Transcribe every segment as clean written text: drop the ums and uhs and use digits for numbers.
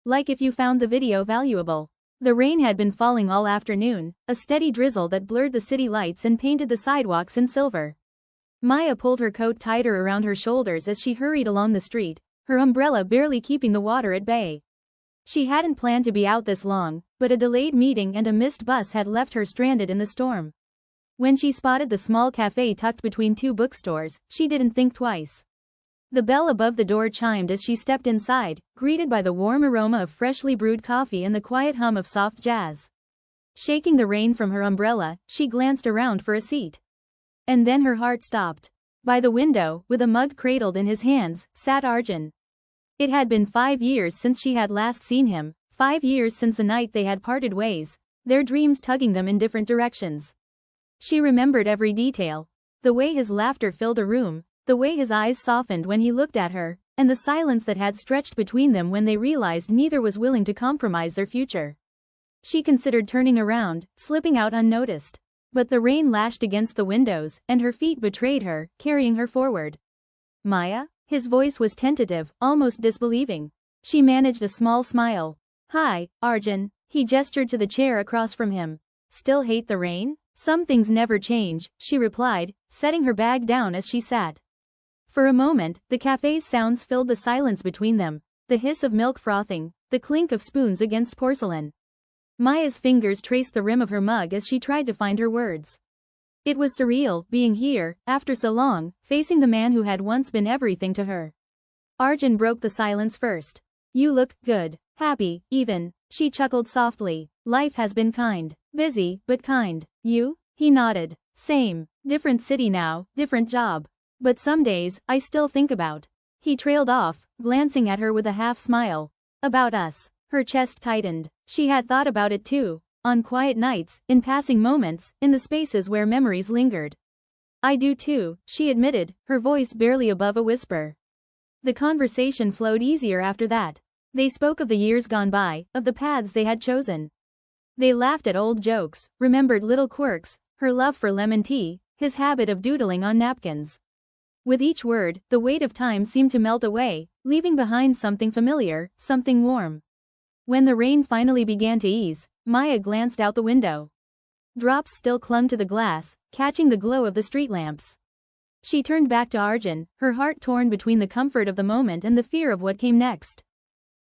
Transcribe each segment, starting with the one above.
Like if you found the video valuable. The rain had been falling all afternoon, a steady drizzle that blurred the city lights and painted the sidewalks in silver. Maya pulled her coat tighter around her shoulders as she hurried along the street, her umbrella barely keeping the water at bay. She hadn't planned to be out this long, but a delayed meeting and a missed bus had left her stranded in the storm. When she spotted the small cafe tucked between two bookstores, she didn't think twice. The bell above the door chimed as she stepped inside, greeted by the warm aroma of freshly brewed coffee and the quiet hum of soft jazz. Shaking the rain from her umbrella, she glanced around for a seat. And then her heart stopped. By the window, with a mug cradled in his hands, sat Arjun. It had been 5 years since she had last seen him, 5 years since the night they had parted ways, their dreams tugging them in different directions. She remembered every detail. The way his laughter filled a room, the way his eyes softened when he looked at her, and the silence that had stretched between them when they realized neither was willing to compromise their future. She considered turning around, slipping out unnoticed. But the rain lashed against the windows, and her feet betrayed her, carrying her forward. Maya? His voice was tentative, almost disbelieving. She managed a small smile. Hi, Arjun. He gestured to the chair across from him. Still hate the rain? Some things never change, she replied, setting her bag down as she sat. For a moment, the cafe's sounds filled the silence between them, the hiss of milk frothing, the clink of spoons against porcelain. Maya's fingers traced the rim of her mug as she tried to find her words. It was surreal, being here, after so long, facing the man who had once been everything to her. Arjun broke the silence first. You look good, happy, even, she chuckled softly. Life has been kind, busy, but kind. You? He nodded. Same, different city now, different job. But some days, I still think about. He trailed off, glancing at her with a half smile. About us. Her chest tightened. She had thought about it too. On quiet nights, in passing moments, in the spaces where memories lingered. I do too, she admitted, her voice barely above a whisper. The conversation flowed easier after that. They spoke of the years gone by, of the paths they had chosen. They laughed at old jokes, remembered little quirks, her love for lemon tea, his habit of doodling on napkins. With each word, the weight of time seemed to melt away, leaving behind something familiar, something warm. When the rain finally began to ease, Maya glanced out the window. Drops still clung to the glass, catching the glow of the street lamps. She turned back to Arjun, her heart torn between the comfort of the moment and the fear of what came next.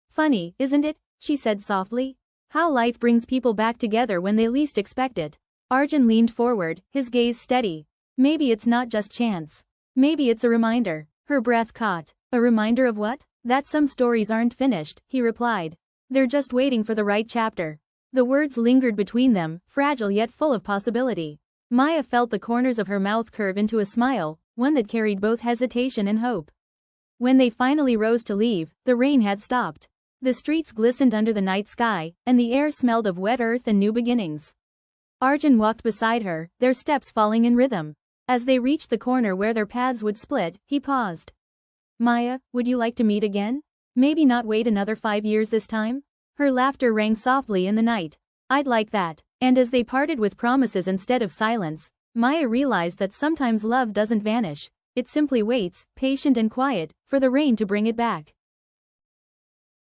Funny, isn't it? She said softly. How life brings people back together when they least expect it. Arjun leaned forward, his gaze steady. Maybe it's not just chance. Maybe it's a reminder. Her breath caught. A reminder of what? That some stories aren't finished, he replied. They're just waiting for the right chapter. The words lingered between them, fragile yet full of possibility. Maya felt the corners of her mouth curve into a smile, one that carried both hesitation and hope. When they finally rose to leave, the rain had stopped. The streets glistened under the night sky, and the air smelled of wet earth and new beginnings. Arjun walked beside her, their steps falling in rhythm. As they reached the corner where their paths would split, he paused. Maya, would you like to meet again? Maybe not wait another 5 years this time? Her laughter rang softly in the night. I'd like that. And as they parted with promises instead of silence, Maya realized that sometimes love doesn't vanish, it simply waits, patient and quiet, for the rain to bring it back.